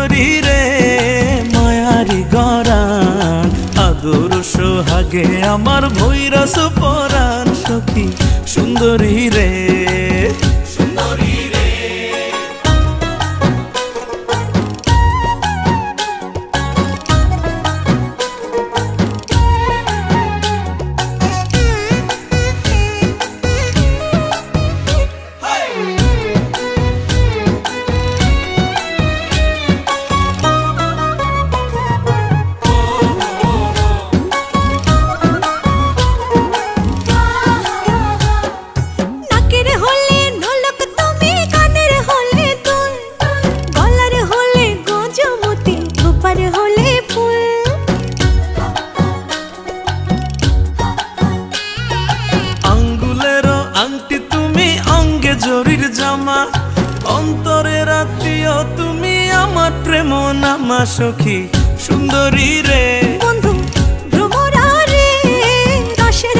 সুন্দরী রে মায়ারি গরান আদর সোহাগে আমার ভৈরস পরাণ সখী সুন্দরী রে সুন্দরী রে। আংটি তুমি অঙ্গে জরির জামা অন্তরের আত্মীয় তুমি আমার প্রেম নামা সখী সুন্দরী রে বন্ধু ভ্রমরা রে রসের